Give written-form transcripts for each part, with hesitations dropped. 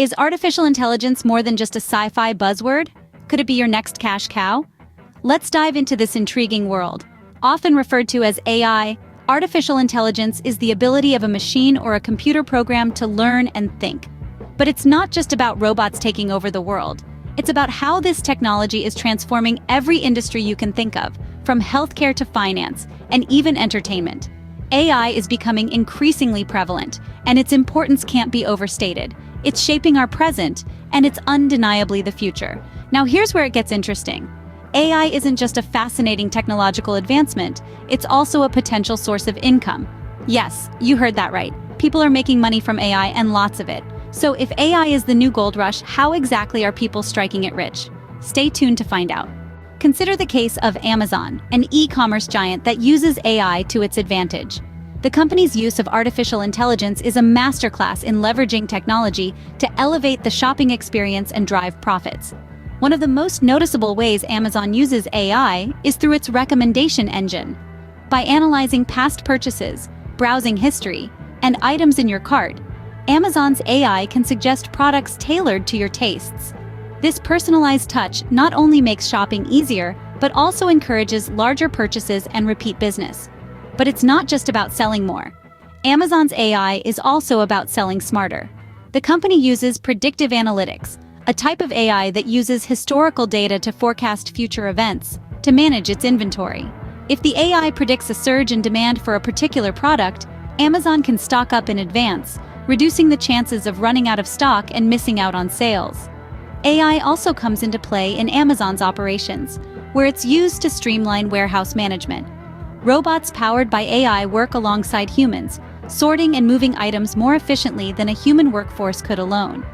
Is artificial intelligence more than just a sci-fi buzzword? Could it be your next cash cow? Let's dive into this intriguing world. Often referred to as AI, artificial intelligence is the ability of a machine or a computer program to learn and think. But it's not just about robots taking over the world. It's about how this technology is transforming every industry you can think of, from healthcare to finance, and even entertainment. AI is becoming increasingly prevalent, and its importance can't be overstated. It's shaping our present, and it's undeniably the future. Now here's where it gets interesting. AI isn't just a fascinating technological advancement, it's also a potential source of income. Yes, you heard that right. People are making money from AI, and lots of it. So if AI is the new gold rush, how exactly are people striking it rich? Stay tuned to find out. Consider the case of Amazon, an e-commerce giant that uses AI to its advantage. The company's use of artificial intelligence is a masterclass in leveraging technology to elevate the shopping experience and drive profits. One of the most noticeable ways Amazon uses AI is through its recommendation engine. By analyzing past purchases, browsing history, and items in your cart, Amazon's AI can suggest products tailored to your tastes. This personalized touch not only makes shopping easier, but also encourages larger purchases and repeat business. But it's not just about selling more. Amazon's AI is also about selling smarter. The company uses predictive analytics, a type of AI that uses historical data to forecast future events, to manage its inventory. If the AI predicts a surge in demand for a particular product, Amazon can stock up in advance, reducing the chances of running out of stock and missing out on sales. AI also comes into play in Amazon's operations, where it's used to streamline warehouse management. Robots powered by AI work alongside humans, sorting and moving items more efficiently than a human workforce could alone.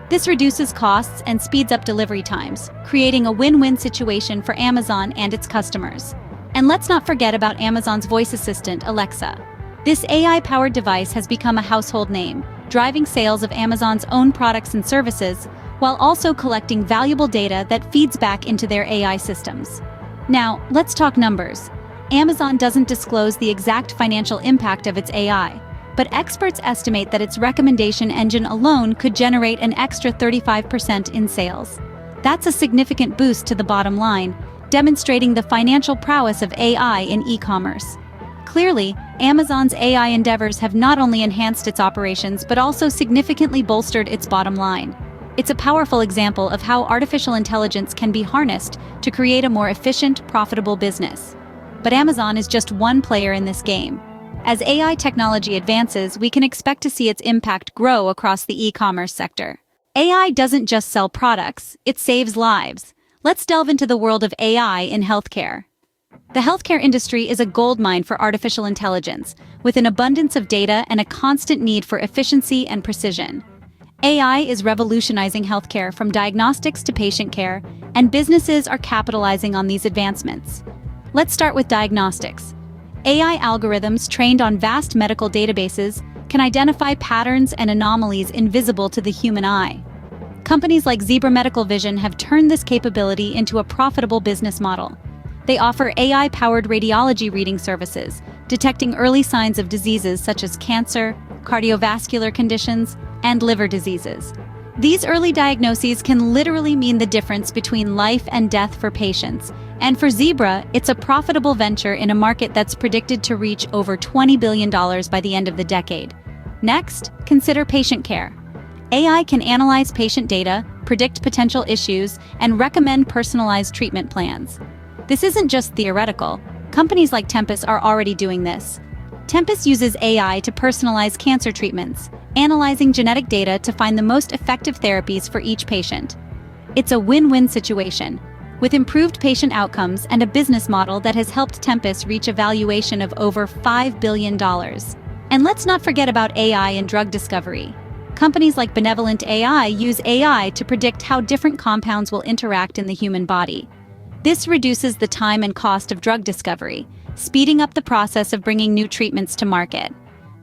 This reduces costs and speeds up delivery times, creating a win-win situation for Amazon and its customers. And let's not forget about Amazon's voice assistant, Alexa. This AI-powered device has become a household name, driving sales of Amazon's own products and services, while also collecting valuable data that feeds back into their AI systems. Now, let's talk numbers. Amazon doesn't disclose the exact financial impact of its AI, but experts estimate that its recommendation engine alone could generate an extra 35% in sales. That's a significant boost to the bottom line, demonstrating the financial prowess of AI in e-commerce. Clearly, Amazon's AI endeavors have not only enhanced its operations but also significantly bolstered its bottom line. It's a powerful example of how artificial intelligence can be harnessed to create a more efficient, profitable business. But Amazon is just one player in this game. As AI technology advances, we can expect to see its impact grow across the e-commerce sector. AI doesn't just sell products, it saves lives. Let's delve into the world of AI in healthcare. The healthcare industry is a goldmine for artificial intelligence, with an abundance of data and a constant need for efficiency and precision. AI is revolutionizing healthcare from diagnostics to patient care, and businesses are capitalizing on these advancements. Let's start with diagnostics. AI algorithms trained on vast medical databases can identify patterns and anomalies invisible to the human eye. Companies like Zebra Medical Vision have turned this capability into a profitable business model. They offer AI-powered radiology reading services, detecting early signs of diseases such as cancer, cardiovascular conditions, and liver diseases. These early diagnoses can literally mean the difference between life and death for patients. And for Zebra, it's a profitable venture in a market that's predicted to reach over $20 billion by the end of the decade. Next, consider patient care. AI can analyze patient data, predict potential issues, and recommend personalized treatment plans. This isn't just theoretical. Companies like Tempus are already doing this. Tempus uses AI to personalize cancer treatments, analyzing genetic data to find the most effective therapies for each patient. It's a win-win situation, with improved patient outcomes and a business model that has helped Tempus reach a valuation of over $5 billion. And let's not forget about AI in drug discovery. Companies like Benevolent AI use AI to predict how different compounds will interact in the human body. This reduces the time and cost of drug discovery, speeding up the process of bringing new treatments to market.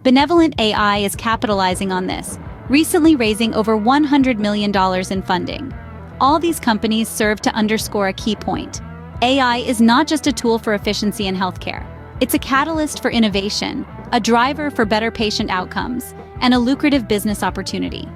Benevolent AI is capitalizing on this, recently raising over $100 million in funding. All these companies serve to underscore a key point. AI is not just a tool for efficiency in healthcare. It's a catalyst for innovation, a driver for better patient outcomes, and a lucrative business opportunity.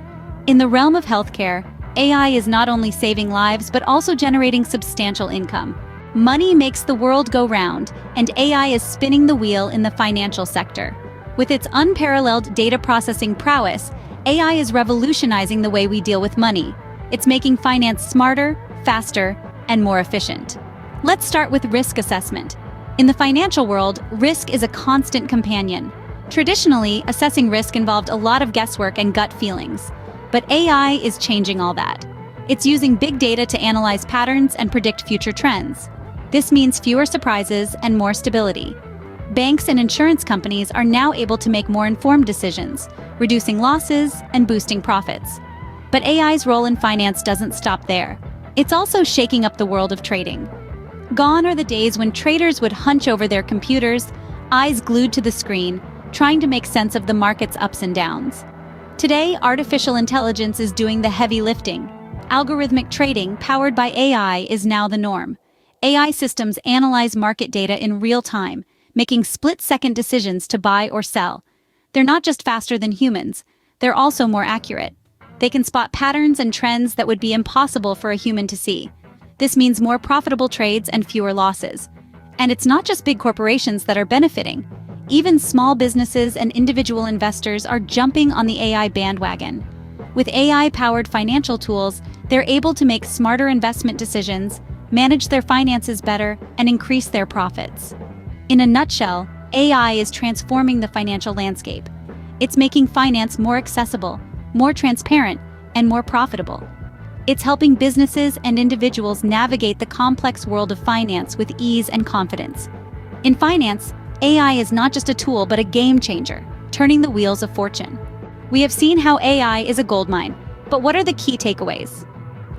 In the realm of healthcare, AI is not only saving lives but also generating substantial income. Money makes the world go round, and AI is spinning the wheel in the financial sector. With its unparalleled data processing prowess, AI is revolutionizing the way we deal with money. It's making finance smarter, faster, and more efficient. Let's start with risk assessment. In the financial world, risk is a constant companion. Traditionally, assessing risk involved a lot of guesswork and gut feelings. But AI is changing all that. It's using big data to analyze patterns and predict future trends. This means fewer surprises and more stability. Banks and insurance companies are now able to make more informed decisions, reducing losses and boosting profits. But AI's role in finance doesn't stop there. It's also shaking up the world of trading. Gone are the days when traders would hunch over their computers, eyes glued to the screen, trying to make sense of the market's ups and downs. Today, artificial intelligence is doing the heavy lifting. Algorithmic trading, powered by AI, is now the norm. AI systems analyze market data in real time, making split-second decisions to buy or sell. They're not just faster than humans, they're also more accurate. They can spot patterns and trends that would be impossible for a human to see. This means more profitable trades and fewer losses. And it's not just big corporations that are benefiting. Even small businesses and individual investors are jumping on the AI bandwagon. With AI-powered financial tools, they're able to make smarter investment decisions, manage their finances better, and increase their profits. In a nutshell, AI is transforming the financial landscape. It's making finance more accessible, more transparent, and more profitable. It's helping businesses and individuals navigate the complex world of finance with ease and confidence. In finance, AI is not just a tool but a game changer, turning the wheels of fortune. We have seen how AI is a goldmine, but what are the key takeaways?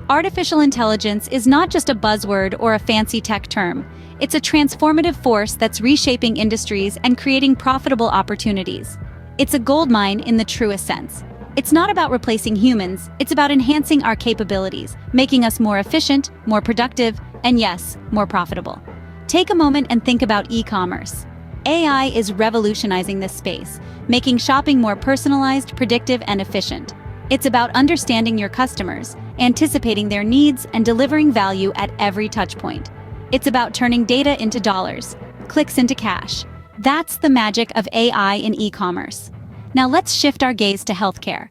Artificial intelligence is not just a buzzword or a fancy tech term. It's a transformative force that's reshaping industries and creating profitable opportunities. It's a goldmine in the truest sense. It's not about replacing humans, it's about enhancing our capabilities, making us more efficient, more productive, and yes, more profitable. Take a moment and think about e-commerce. AI is revolutionizing this space, making shopping more personalized, predictive, and efficient. It's about understanding your customers, anticipating their needs, and delivering value at every touchpoint. It's about turning data into dollars, clicks into cash. That's the magic of AI in e-commerce. Now let's shift our gaze to healthcare.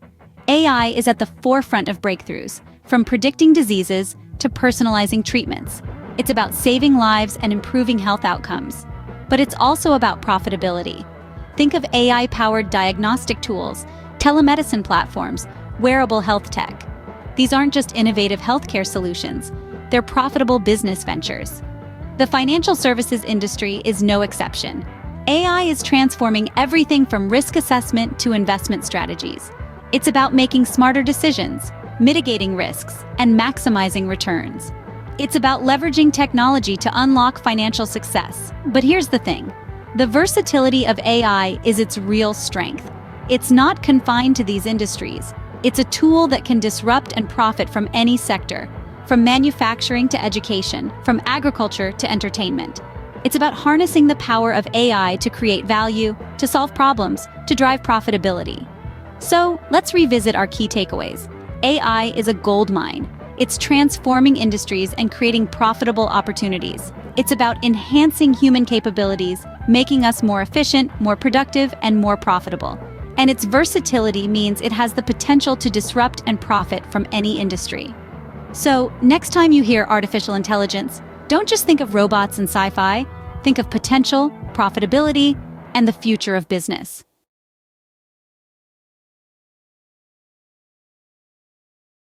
AI is at the forefront of breakthroughs, from predicting diseases to personalizing treatments. It's about saving lives and improving health outcomes. But it's also about profitability. Think of AI-powered diagnostic tools, telemedicine platforms, wearable health tech. These aren't just innovative healthcare solutions, they're profitable business ventures. The financial services industry is no exception. AI is transforming everything from risk assessment to investment strategies. It's about making smarter decisions, mitigating risks, and maximizing returns. It's about leveraging technology to unlock financial success. But here's the thing. The versatility of AI is its real strength. It's not confined to these industries. It's a tool that can disrupt and profit from any sector, from manufacturing to education, from agriculture to entertainment. It's about harnessing the power of AI to create value, to solve problems, to drive profitability. So, let's revisit our key takeaways. AI is a goldmine. It's transforming industries and creating profitable opportunities. It's about enhancing human capabilities, making us more efficient, more productive, and more profitable. And its versatility means it has the potential to disrupt and profit from any industry. So, next time you hear artificial intelligence, don't just think of robots and sci-fi. Think of potential, profitability, and the future of business.